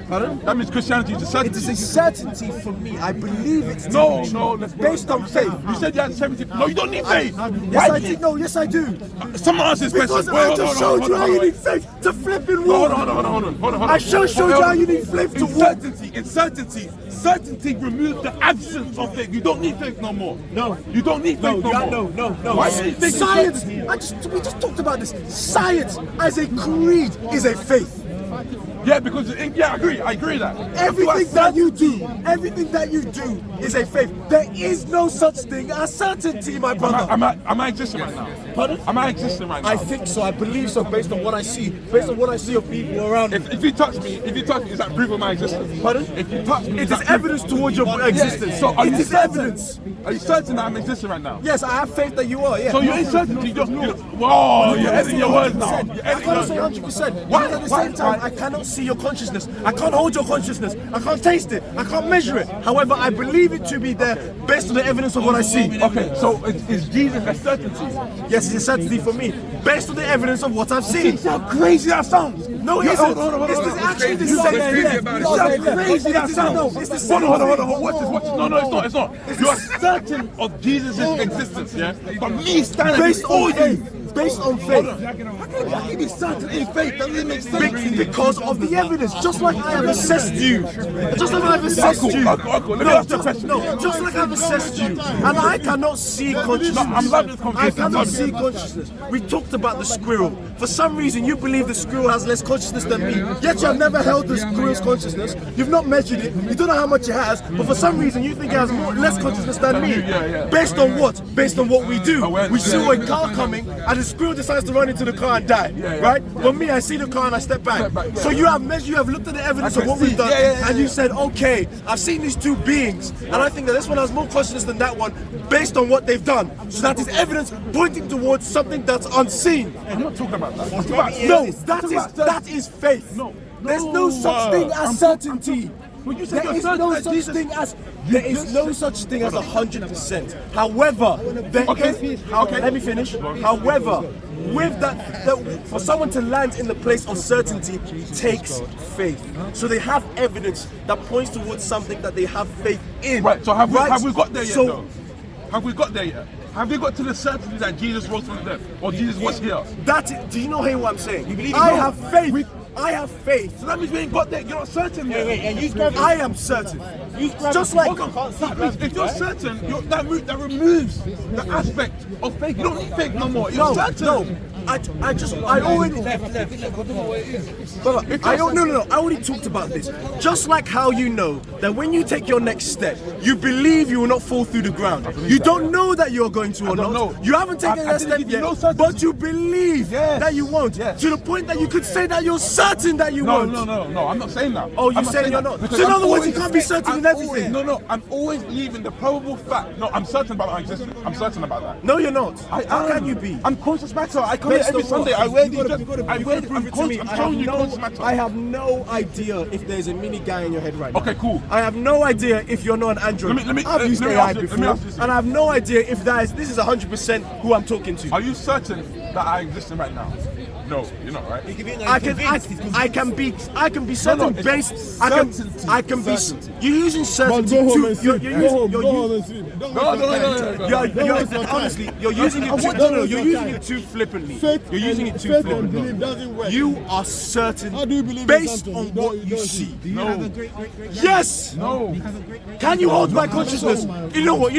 Pardon? That means Christianity is a certainty. It is a certainty for me. I believe it's No, based on faith. You said you had 70. No, you don't need faith. Yes, I do. No, yes, I do. Someone asked this question. Because I just showed you how you need faith to flip in war. Hold on. I showed you how you need faith to war. Certainty removes the absence of faith. You don't need faith no more. No. You don't need faith no more. No. Why do you think Science. We just talked about this. Science as a creed is a faith. Yeah, because I agree that Everything that you do is a faith. There is no such thing as certainty, my brother. Am I existing right now? Pardon? Am I existing right now? I think so. I believe so, based on what I see. Based on what I see of people around me. If you touch me, is that proof of my existence? Pardon? If you touch me, it is evidence towards your existence. So it is evidence. Are you certain that I'm existing right now? Yes, I have faith that you are. Yeah. So you're in certainty. Whoa, you're editing your words now. I cannot say 100%. Why? At the same time, I cannot see your consciousness. I can't hold your consciousness. I can't taste it. I can't measure it. However, I believe it to be there based on the evidence of what I see. Okay, so is Jesus a certainty? Yes, it's a certainty for me, based on the evidence of what I've seen. See how crazy that sounds? No, it isn't. It's actually the same. See how crazy that sounds? No, it's the same. Hold on. Watch this. No, it's not. You are certain of Jesus' existence, yeah? But me standing before you. Based on faith. How can you be certain in faith? That doesn't make sense. Because of the evidence, just like I have assessed you. Just like I've assessed you. Let me ask you a question. No, just like I've assessed you. And I cannot see consciousness. I'm loving this conversation. I cannot see consciousness. We talked about the squirrel. For some reason, you believe the squirrel has less consciousness than me. Yet you have never held the squirrel's consciousness. You've not measured it. You don't know how much it has. But for some reason, you think it has less consciousness than me. Based on what? Based on what we do. We saw a car coming, and the squirrel decides to run into the car and die. Right? For me, I see the car and I step back. So you have measured, you have looked at the evidence of what we've done, and you said, okay, I've seen these two beings, and I think that this one has more consciousness than that one, based on what they've done. So that is evidence pointing towards something that's unseen. I'm not talking about that. No, that is faith. There's no such thing as certainty. There is no such thing as 100%. However, let me finish. However, with that, for someone to land in the place of certainty takes faith. So they have evidence that points towards something that they have faith in. Right. So have we got there yet? Though? Have we got there yet? Have we got to the certainty that Jesus rose from the dead, or Jesus was here? Do you know what I'm saying? You believe? I have faith. I have faith. So that means we ain't got there. You're not certain. I am certain. Just like if you're certain, that removes the aspect of faith. You don't need faith no more. You're certain. No. I already. I already talked about this. Just like how you know that when you take your next step, you believe you will not fall through the ground. You don't know that you're going to or not. You haven't taken that step yet, but you believe that you won't. To the point that you could say that you're certain that you won't. No. I'm not saying that. Oh, you're saying you're not. So in other words, you can't be certain in everything. No. I'm always leaving the probable fact. No, I'm certain about my existence. I'm certain about that. No, you're not. How can you be? I'm conscious matter. I come here every Sunday. I wear these. I have no idea if there's a mini guy in your head right now. Okay, cool. I have no idea if you're not an android. I've used AI before, and I have no idea if this is 100% who I'm talking to. Are you certain that I exist right now? No, you're not, right? I can be certain based. I can be. You're using certainty. Honestly, you're using it too flippantly. You're using it too flippantly. You are certain based on what you see. No. Yes. No. Can you hold my consciousness? You know what?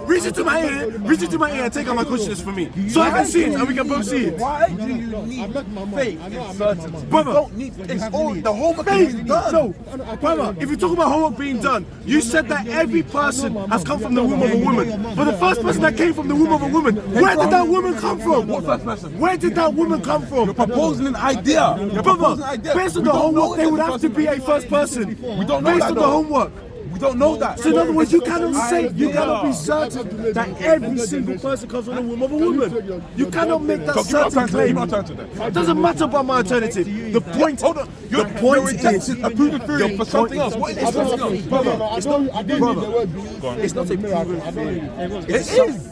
Reach into my ear and take out my consciousness for me, so I can see it and we can both see it. Why do you need faith and certainty? Brother, you don't need it's all the homework being done. No, brother, if you talk about homework being done, you said that every person has come from the womb of a woman. But the first person that came from the womb of a woman, where did that woman come from? What first person? Where did that woman come from? You're proposing an idea. Brother, based on the homework, they would have to be a first person. We don't know based that on the homework. We don't know that. So in other words, you cannot be certain that every single person comes from the womb of a woman. You cannot make that certain claim. It doesn't matter about my alternative. The point. Hold on. The point is a proven theory for something else. What is this something else? Brother, it's not a proven theory. It is.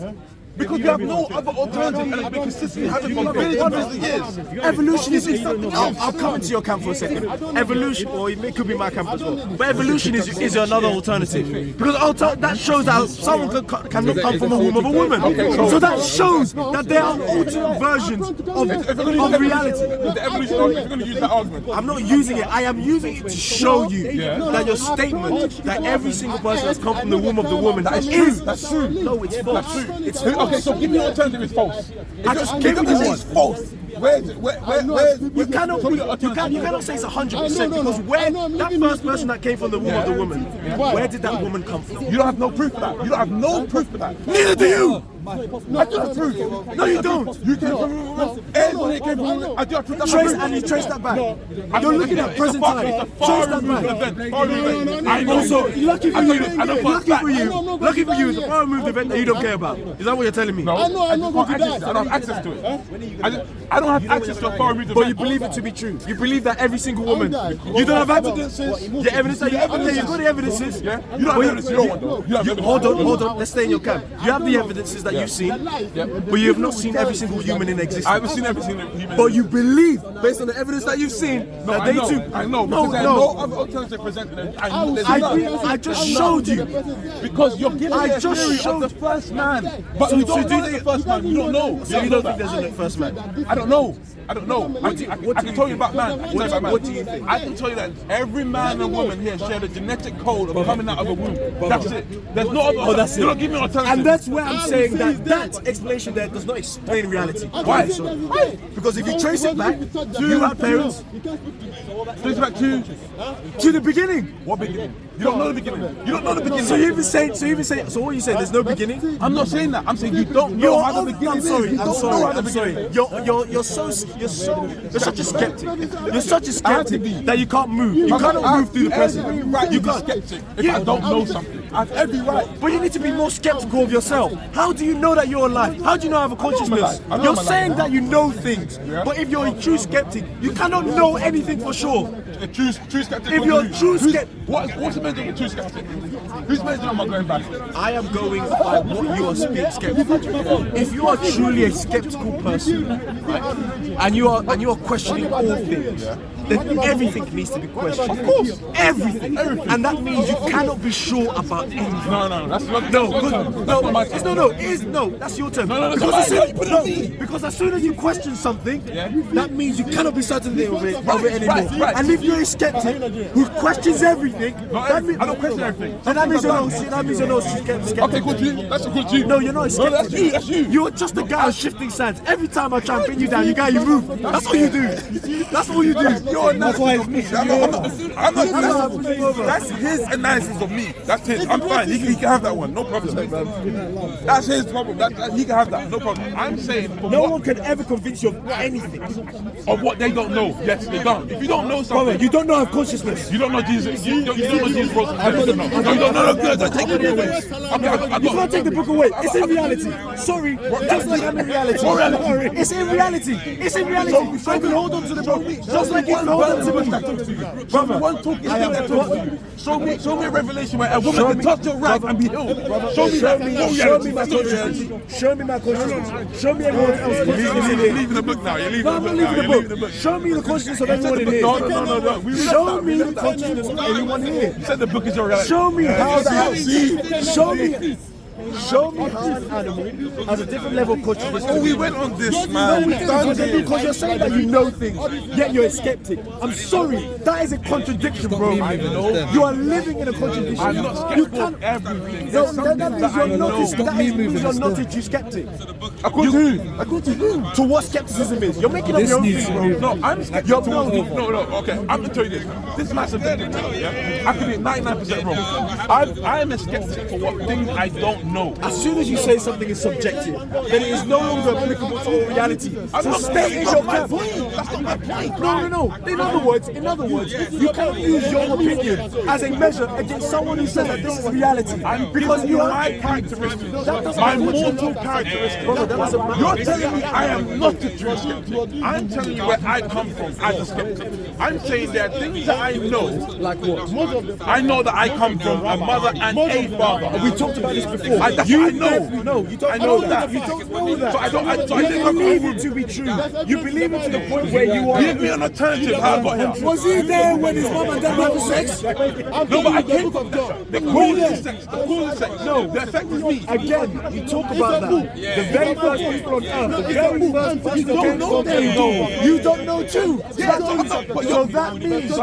Because we have no other alternative and it's been consistently happening for billions of years. Evolution is something else. I'll come into your camp for a second. Evolution, or it could be my camp as well. But evolution is another alternative. Because that shows that someone cannot come from a womb of a woman. So that shows that there are alternate versions of reality. The evolution argument, if you're going to use that argument. I'm not using it. I am using it to show you that your statement that every single person has come from the womb of the woman That's true. No, it's false. That's true. It's false. Okay, so give me an alternative. It's false. I just gave you one. It's false. Where is it? You cannot say it's 100% because where that first person that came from the womb of the woman, where did that woman come from? You don't have no proof for that. You don't have no proof for that. Neither do you. I do have proof. No, you don't. You came from everybody came from I do have proof. Trace that back. You're looking at present time. Trace that back. Also, lucky for you, it's a far removed event that you don't care about. Is that what you're telling me? No, I don't have access to it. I don't have access to a far removed event. But you believe it to be true. You believe that every single woman. You don't have evidences. The evidence that you've got the evidences. Yeah. You don't have evidence. You don't want though. Hold on. Let's stay in your camp. You have the evidences that you've seen, but you have not seen every single human in existence. I haven't seen every single human. But you believe, based on the evidence that you've seen, that they too. I know. Because there's no other alternative presented. I just showed you. Because you're giving me a theory of the first man. But you don't know the first man. You don't know. So you don't think there's a first man? I don't know. I can tell you about man. What do you think? I can tell you that every man and woman here share the genetic code of coming out of a womb. That's it. There's no other. Oh, that's it. You don't give me an alternative. And that's where I'm saying that explanation there does not explain reality. Why? Because if you trace it back, you have parents. Trace back to the beginning. What beginning? You don't know the beginning. You don't know the beginning. So what are you saying? There's no beginning? I'm not saying that. I'm saying you don't know how the beginning is. I'm sorry. You're such a skeptic. You're such a skeptic that you can't move. You cannot move through the present. You can't skeptic if I don't know something. I have every right. But you need to be more skeptical of yourself. How do you know that you're alive? How do you know I have a consciousness? You're saying that you know things, but if you're a true skeptic, you cannot know anything for sure. A true skeptic. If you're a true skeptic, what's the measure of a true skeptic? Whose measure am I going back? I am going by what you are being skeptical. If you are truly a skeptical person, right, and you are questioning all things, then everything needs to be questioned. Of course, everything. And that means you cannot be sure about anything. No, that's not that's your term. Because as soon as you question something, that means you cannot be certain of it anymore. Right. And if you're a skeptic who questions everything, I don't question everything. Then that means you're not skeptic. Okay, good to you. That's good to you. No, you're not a skeptic. No, that's you. You're just a guy shifting sands. Every time I try and pin you down, you move. That's all you do. That's all you do. Your analysis of me. I'm not. That's his analysis of me. That's his. I'm fine. He can have that one. No problem. That's his problem. He can have that. No problem. I'm saying no one can ever convince you of anything. Of what they don't know. Yes, they don't. If you don't know something, you don't know of consciousness. You don't know Jesus. You don't know Jesus rose from the dead. You don't know. Take the book away. You can't take the book away. It's in reality. Sorry, just like I'm in reality. It's in reality. It's in reality. I can hold on to the book. Just like you can hold on to me. Brother, one talking stick that talks to you. Show me a revelation where a woman can touch your rag and be healed. Show me my consciousness. Show me my consciousness. Show me everyone else. You're leaving the book now. You're leaving the book. Show me the consciousness of everyone in here. No. Show me the consciousness of everyone here. You said the book is your reality. Show me how that. Show me how an animal has a different level of consciousness. Oh, we went on this, man. Because you're saying that you know things, yet you're a skeptic. I'm sorry, that is a contradiction, bro. You are living in a contradiction. I'm not skeptical of everything. No, that means you're not a true skeptic. According to who? According to who? To what skepticism is. You're making up your own thing, bro. No, I'm skeptical. No, okay. I'm going to tell you this. This is my subjective thing, yeah? I could be 99% wrong. I am a skeptic for what things I don't know. As soon as you say something is subjective, then it is no longer applicable to all reality. So stay in your camp. That's not my point. No. In other words, you cannot use your opinion as a measure against someone who says that this is reality. Because you are my characteristics, my mortal characteristics. You're telling me I am not a true skeptic. I'm telling you where I come from as a skeptic. I'm saying there are things that I know. Like what? I know that I come from a mother and a father. We talked about this before. That's what I know. No, you don't I know know that. You don't know that. So I don't. So I You think believe it to be true. You believe it to the point where you are. Give me an alternative. How I got here. Was he there when his mum and dad having sex? No, but I came from that. The cause is sex. The cause is sex. No, the effect is me. Again, you talk about that. The very first people on earth, the very first person You don't know that them. you don't know too. Yeah, So that means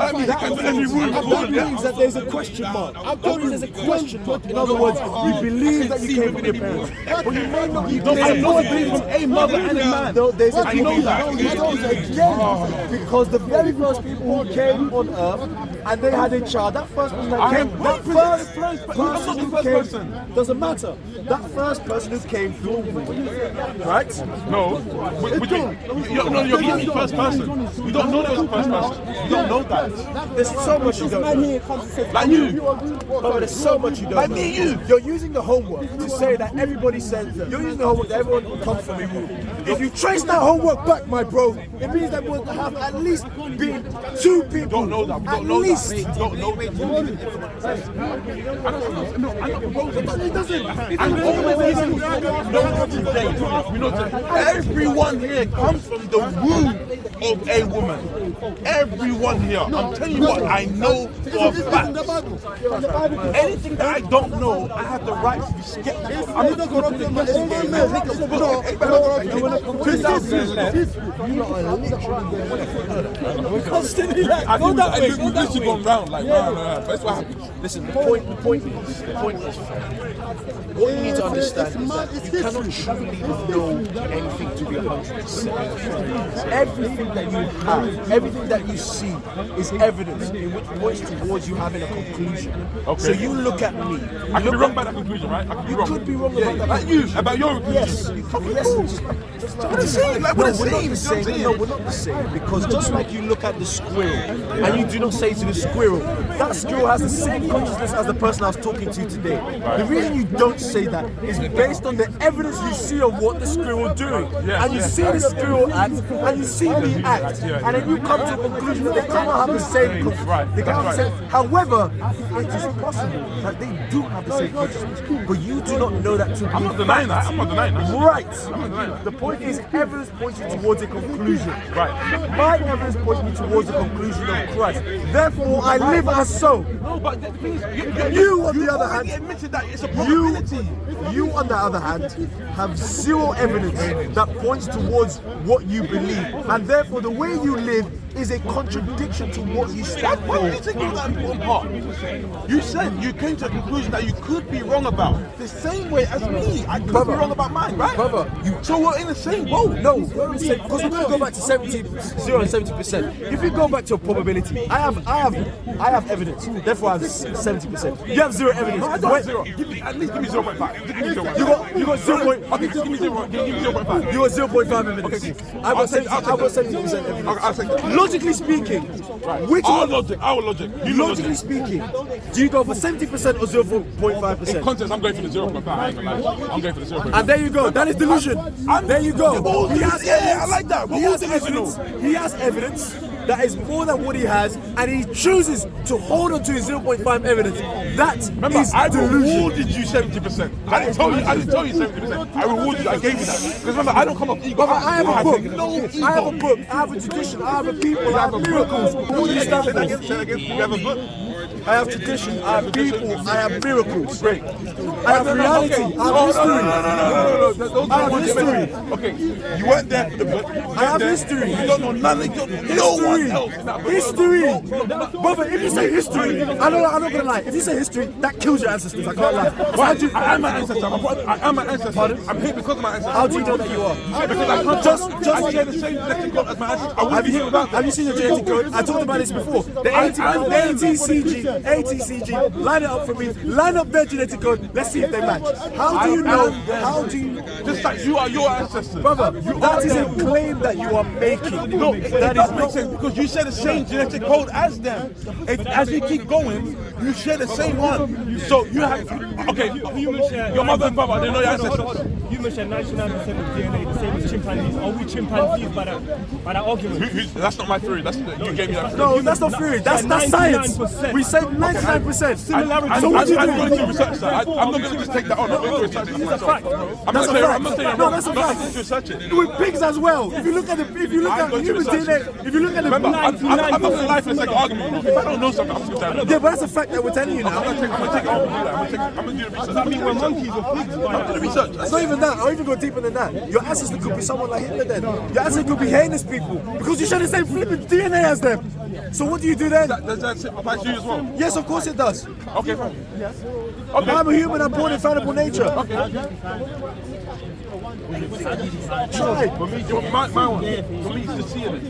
that there's a question mark. That means there's a question mark. In other words, you believe that you came from your parents, but you may not. You I know I came from a mother and a man. No, there's a I know that. No, you don't. Again, because the very first people who came on earth and they had a child, that first person that came, that first person who came, doesn't matter. That first person who came through a woman, right? No, you're giving me first person. You don't know there was a first person. You don't know that. There's so much you don't know. Like you. But there's so much you don't Like know. me, you. You're using the homework to say that everybody says that. You're using the homework that everyone comes from a womb. If you trace that homework back, my bro, it means that we'll have at least been two people. Don't know that. We At don't know least. that. We don't know that. I'm not proposing. It doesn't. I'm always today. We know today. Everyone here comes from the womb of a woman. Everyone here. I'm telling you what I know for a fact. Anything that I don't know, I have the right to be skeptical. I'm not going to investigate and take a book. We're constantly like, I think we literally gone round like, no. That's what happened. Listen, the point is, what you need to understand is that you cannot truly know anything to be 100%. Everything that you have, everything that you see is evidence in which points towards you having a conclusion. Okay. So you look at me. I could be wrong by that conclusion, right? I could be You wrong. could be wrong about that. Like you, about your conclusion. Yes, you could be. Yes. What the same? Like, No, what the we're not same? the same. No, we're not the same. Because just like you look at the squirrel and you do not say to the squirrel, that squirrel has the same consciousness as the person I was talking to today. The reason you don't say that is based on the evidence you see of what the squirrel doing. And you see the squirrel act and you see me act. And then you come to a conclusion that they cannot have the same consciousness. They cannot have the same. However, it is possible that they do have the same consciousness. But you do not know that to be I'm not denying that. I'm not denying that. right. The point is, evidence points you towards a conclusion. Right. My evidence points me towards the conclusion of Christ. Therefore, I live as so. No, but the thing is, You, on the other already hand, admitted that it's a probability. you, on the other hand, have zero evidence that points towards what you believe, and therefore, the way you live is a contradiction to what you stand Why for. did you take that important part? You said you came to a conclusion that you could be wrong about. The same way as me, I could be Brother. wrong about mine, right? Brother, So we're in the same boat. No, because we're going to go back to 0 and 70%. If you go back to a probability, I have evidence. Therefore, I have 70%. You have zero evidence. No, I don't have zero. At least give me 0.5. Just give me 0.5. You got 0. Okay, just give me 0. Give me 0.5. You got 0.5 evidence. Okay. I got 70% evidence. I'll take that. Logically speaking, which Our one? logic. You Logically speaking, do you go for 70% or 0.5%? Contest, I'm going for the 0.5. I ain't gonna lie. I'm going for the 0.5. And there you go. That is delusion. There you go. He has Yeah, I like that. He has evidence. He has evidence that is more than what he has, and he chooses to hold on to his 0.5 evidence. That Remember, is I delusion. rewarded you 70%. I didn't tell you 70%. I rewarded you. I gave you that. Because remember, I don't come off ego. Brother, I have a book. No ego. I have a book. I have a tradition. I have a people. I have miracles. What do you stand for? Say that again. You have a book? I have tradition. I have people. I have miracles. Great. I have reality. I have history. No. I have history. Okay, you weren't there for the book. I have history. You don't know nothing. No one else. History. Brother, if you say history, I'm not gonna lie. If you say history, that kills your ancestors. I can't lie. Why do I am my ancestor? I am my ancestor. I'm here because of my ancestor. How do you know that you are? Because I can't Just I share the same genetic code as my ancestors. I wouldn't be here without Have you seen your genetic code? I talked about this before. The ATCG, line it up for me. Line up their genetic code. Let's see if they match. How do you know? How do you? Just like you are your ancestors. Brother, that is a claim that you are making. No, that is not sense because you share the same genetic code as them. As you keep going, you share the same one. So you have okay. Your mother and father, they know your ancestors. humans share 99% of DNA, the same as chimpanzees. Are we chimpanzees by that argument? That's not my theory. You gave me that theory. No, that's not theory. That's science. We say 99%. Similarity. So what do you I'm do? going to research that. I'm not going to just take that on. I'm going to research it myself. I'm not saying I'm No, that's a wrong. I'm fact. going to research it. With pigs as well. If you look at human DNA, if you look at the Remember, I'm not going to lie for the sake of argument. If I don't know something, I'm just going to yeah, but that's a fact that we're telling you now. I'm going to take it on and do that. I'm going to do the research. Does that mean we're monkeys or pigs? I'm going to research. It's not even that. I'll even go deeper than that. Your ancestor could be someone like Hitler then. Your ancestor could be heinous people because you share the same flipping DNA as them. So what do you do then? Does that apply to you as well? Yes, of course it does. Okay, fine. Okay. I'm a human. I'm born in fallible nature. Try. For me, my one. For me, it's just seeing it.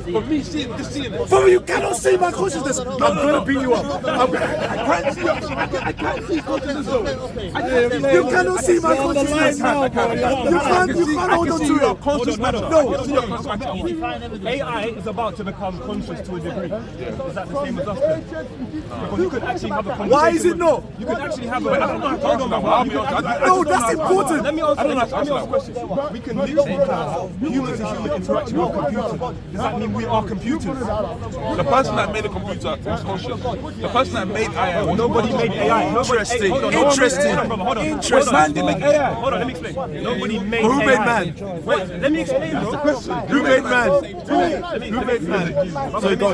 For me, just seeing it. But you cannot see my consciousness. I'm gonna beat you up. I can't see consciousness though. You cannot see my consciousness. You can't hold on to it. Conscious matter. No. AI is about to become conscious to a degree. Is that the same as us then? Because you could actually have a conversation. Why is it not? You could actually have a... No, that's important. Let me ask a question. We can literally have human to human interaction with computers. Does that mean we are computers? The person that made the computer was conscious. The person that made AI was Nobody made AI. Interesting. Hold on, Interesting. hold on. Interesting. Man didn't make AI. Hold on, let me explain. Nobody made Who AI. made man? Wait, let me explain, bro. Who made man? Who made man? So go.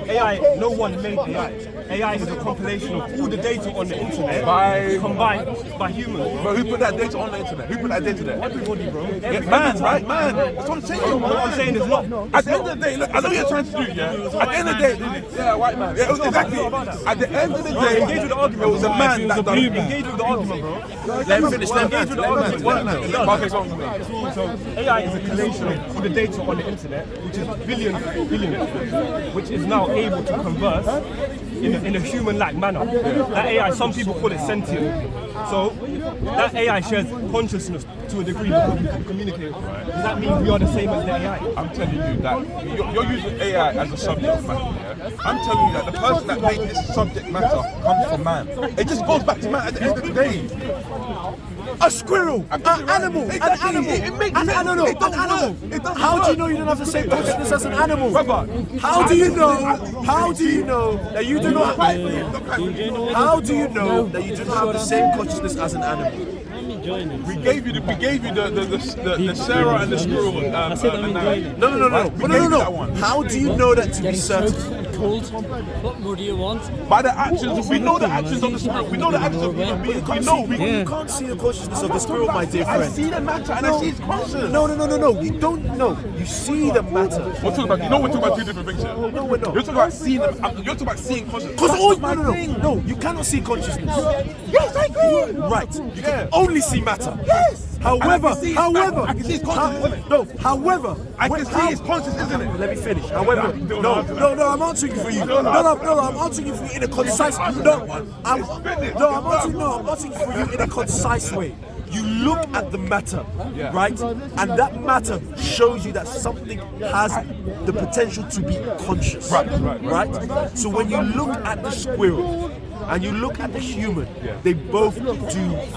AI, no one made AI. AI is a compilation of all the data on the internet combined by humans. But who put that data on the internet? Who put that data there? Everybody, bro. Yeah, man, right? Man. That's what I'm saying. What I'm saying is not. At the end of the day, look, I know what you're trying to do, yeah? At the end of the day, yeah, white man. Yeah, exactly. At the end of the day, Engage with the argument. it was a man that done it. Engage with the argument, bro. Let him finish. Engage with the argument. Okay, go on. So AI is a collation of all the data on the internet, which is billions, which is now able to converse in a human-like manner. That AI, some people call it sentient. So that AI shares consciousness to a degree because we can communicate. Does that mean we are the same as the AI? I'm telling you that you're using AI as a subject matter, yeah? I'm telling you that the person that made this subject matter comes from man. It just goes back to man at the end of the day. A squirrel, an animal, Exactly. an animal, It makes an sense. animal, It don't an animal. work. It doesn't How do you work. know you don't have the same consciousness as an animal? Brother, How do you know? How do you know that you do not? How do you know that you do not have the same consciousness as an animal? we gave you the Sarah and the squirrel. No. How do you know that to be certain? Cold. What more do you want? By the actions, we know the actions of the squirrel. We know the actions of human beings. We know. You can't see the consciousness of the squirrel, my dear I friend. see the matter and I see its conscience. No. You don't know. You see the matter. We're talking about. You know, we're talking about two different things here. No, we're not. You're talking about seeing. You're talking about seeing consciousness. Because That's all my thing. no, you cannot see consciousness. Yes, I agree. Right. You Yeah. can only see matter. Yes. However, I can see its conscience, isn't it? No, however, I can see its conscience, isn't it? Let me finish. However, no, I'm answering you for you. No, I'm answering you for you in a concise. I'm answering you for you in a concise way. You look at the matter, right? And that matter shows you that something has the potential to be conscious. Right? So when you look at the squirrel and you look at the human, they both do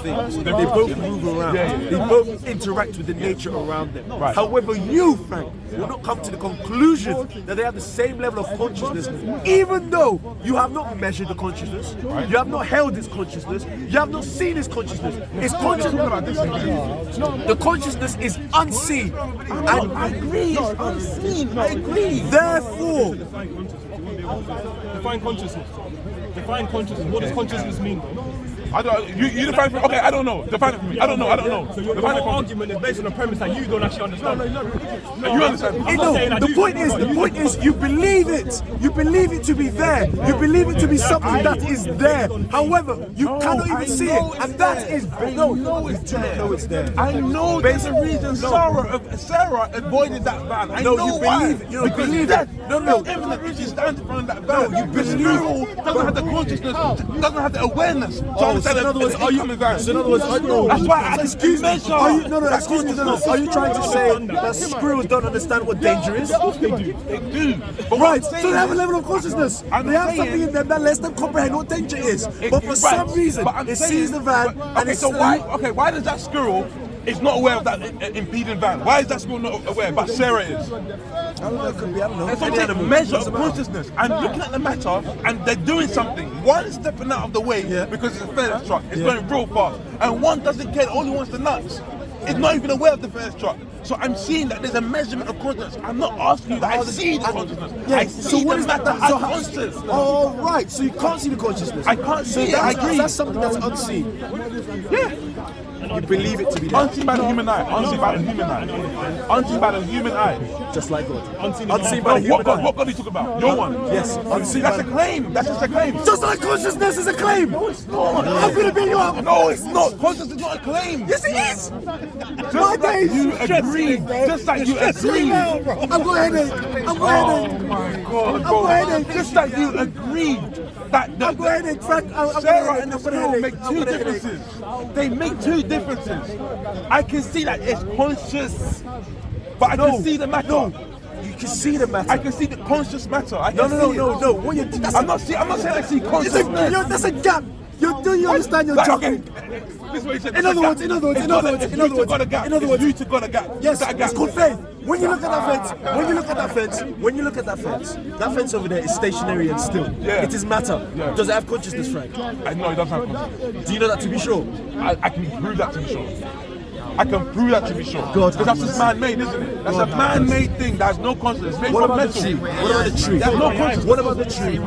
things. They both move around. They both interact with the nature around them. However, you, Frank, will not come to the conclusion that they have the same level of consciousness, even though you have not measured the consciousness, you have not held its consciousness, you have not seen its consciousness. Its consciousness, the consciousness is unseen. And I agree, it's unseen. I agree. Therefore, Define consciousness. Define consciousness. What does consciousness mean? I don't. You define it for me. Okay, I don't know. Define it for me. I don't know. So your Define it for me. argument is based on a premise that you don't actually understand. You understand? I'm not saying I the do. point is, you believe it. You believe it to be there. You believe it to be something that is there. However, you cannot even see it, and that is no. it's You do not know it's there. I know there's a reason Sarah avoided that van. I know you why. believe it. You don't Because believe that, it. No, evident reason stands in front of that van. No, you The believe squirrel it. doesn't have the consciousness, doesn't have the awareness. So in other words, are you? So in other words, That's why I excuse me. measure. Are you? No. Excuse me. No. Are you trying to say that squirrels don't understand what danger is? They do. But Right, so they have a level of consciousness. I'm They have saying- something in them that lets them comprehend what danger is. But for some reason, it sees the van and okay, it's so why does that squirrel is not aware of that impeding van? Why is that school not aware? But Sarah is. I don't know, it could be, I don't know. It's a measure of consciousness. I'm looking at the matter and they're doing something. One stepping out of the way because it's a FedEx truck. It's going real fast. And one doesn't care, only wants the nuts. It's not even aware of the FedEx truck. So I'm seeing that there's a measurement of consciousness. I'm not asking you that I see the consciousness. I see so what is that? I'm conscious. Oh, right. So you can't see the consciousness. I can't see it. I agree. That's something that's unseen. Yeah. You believe it to be there. Unseen by the human eye. Unseen by the human eye. Unseen by the human eye. Just like God. Unseen by the human eye. What God are you talking about? Your one. Yes. Unseen. That's a claim. That's just a claim. Just like consciousness is a claim. No, it's not. I'm gonna beat you up. No, it's not. Consciousness is not a claim. Yes, it is. Just like you agreed. Just like you agreed. I'm going headache. I'm going headache. Oh my God, I'm bro. going headache. Just like you agreed that I'm going headache, Frank. Sarah and the school make two differences. They make two differences. I can see that it's conscious, but I can see the matter. No. You can see the matter. I can see the conscious matter. I can No. see it. What you? I'm not saying I see consciousness. That's a gap. You understand your Like, job? okay. This is what he said. In other words, you two got a gap. Yes, it's called faith. When you look at that fence, that fence over there is stationary and still. Yeah. It is matter. Yeah. Does it have consciousness, Frank? I know it doesn't have consciousness. Do you know that to be sure? I can prove that to be sure. I can prove that to be sure. God, because that's just man-made, isn't it? That's a man-made thing. That has no consciousness. It's made What from about the metal. tree? What about the tree? There's no consciousness. What about the tree?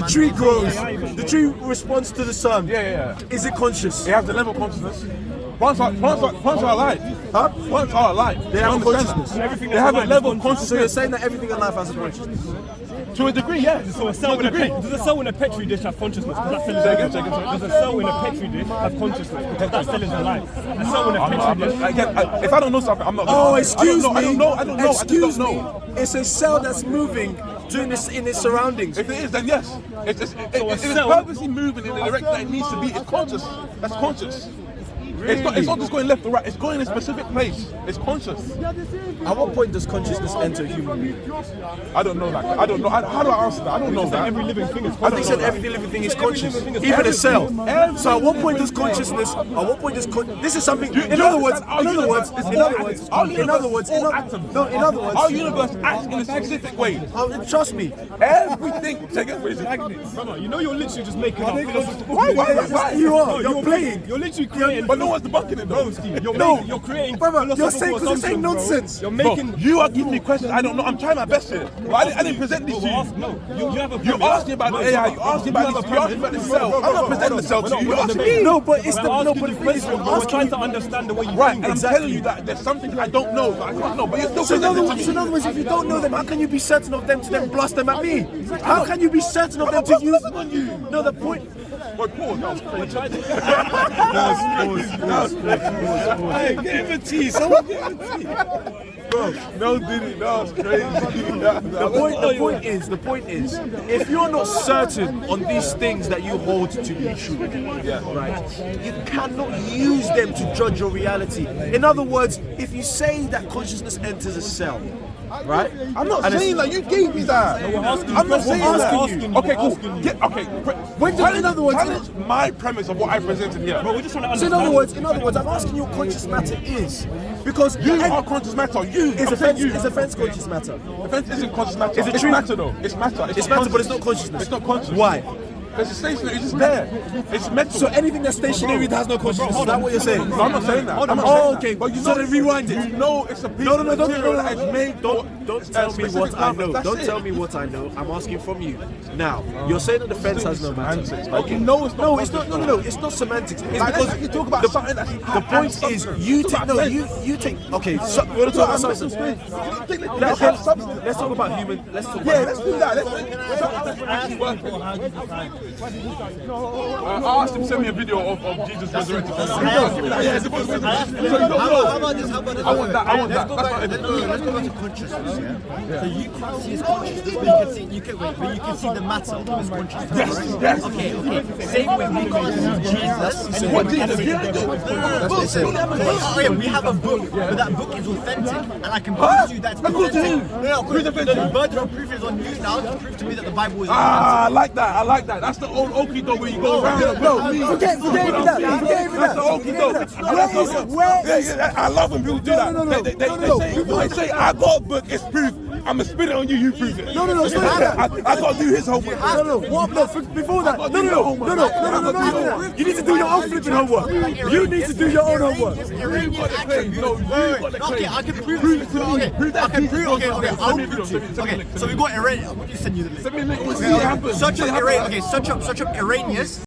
The tree grows. The tree responds to the sun. Yeah. Is it conscious? It has a level of consciousness. Plants are alive. Huh? Plants are alive. They have a understand consciousness. that? They have a level of So you're consciousness. saying that everything in life has a consciousness? To a degree, yeah. So a cell in a does a cell in a petri dish have consciousness? Because that cell is alive. Does a cell in a petri dish have consciousness? Because that cell is alive. A cell in a petri dish. If I don't know something, I'm not. Oh, excuse me. I don't know. I just don't know. It's a cell that's moving doing this in its surroundings. If it is, then yes. It is purposely moving in the direction that it needs to be. It's conscious. That's conscious. It's not just going left or right. It's going in a specific place. It's conscious. At what point does consciousness enter a human being? I don't know that. I don't know. How do I answer that? I don't know that. Every living thing is I conscious. think said every living thing is conscious, even a cell. So at what point does consciousness? At what point does this is something? In other words, our universe acts in a specific way. Trust me. Everything. Take it with You know you're literally just making up philosophical. Why? You are. You're playing. You're literally creating. But no one's debunking it though. You're creating. Brother, you're saying philosophical because you're saying assumptions, bro. nonsense. You're Bro, making. you are giving me questions. I don't know. I'm trying my best here. I didn't present these to you. No, you have a. You asked me about the AI. You asked me about this. You asked me about the cell. I'm not presenting the cell to you. You asked me. No, but it's the no. But the thing is, We're trying to understand the way you Right, think. and I'm telling you that there's something I don't know. That I can't know. But you're still So in presenting to me. other words, if you don't know them, how can you be certain of them to then blast them at me? How can you be certain of them to use them on you? No, the point. Wait, pause. That was crazy. Hey, give him a tea. Someone give him a tea. Bro, no Diddy, that was crazy. The point is, if you're not certain on these things that you hold to be true, right, you cannot use them to judge your reality. In other words, if you say that consciousness enters a cell, right? I'm not saying that. You gave me that. I'm not saying that. Okay, cool. In other words, challenge my premise of what I presented here. Bro, we're just trying to so understand. in other words, I'm asking you what conscious matter is, because You are conscious matter. is offense conscious matter. Offense isn't conscious matter. Is it It's true? matter though. It's matter. It's matter, but it's not consciousness. It's not conscious. Why? Because it's stationary. It's just there. It's mental. So anything that's stationary that has no consciousness. Is that what you're saying? No, I'm not saying that. I'm not Oh, saying okay. that. But you So know, then rewind it. You know it's a piece No, of don't material that is made. Don't tell me what I know. Don't tell me what I know. I'm asking from you. Now, you're saying that the fence has no matter. Okay. No, it's not. No, it's not. No. It's not semantics. It's Like, because you talk about something that's the point is you take no. You take. Okay. So we want to talk about substance. Let's talk about human. Let's talk. Yeah, about let's do that. Let's actually work it. I asked him to send me a video of Jesus resurrected. How about this? I want that. Let's go back to consciousness. Yeah. So you can't see his consciousness, but you can see the matter of his consciousness. Yes, right? yes. Okay. Same way we can't see Jesus. What Jesus? We have a book, but that book is authentic, and I can prove to you that's authentic. Who's authentic? The burden of proof is on you now to prove to me that the Bible is authentic. I like that. That's the old okie doke where you go around. Forget even that. That's the okie doke. I love when people do that. They say, I got a book, it's proof. I'm gonna spit it on you, you prove it. No, it's not that. I gotta do his homework. Before that. No. You need to do your own flipping homework. You need to do your own homework. You got the claim. No, you got the claim. Okay, I can prove it to you. I can prove it. Okay, I'll prove it. Okay, so we got Iranian. What did you send you the link? Send me a link. We'll see what happens. Search up Iranian. Okay, search up Iranians.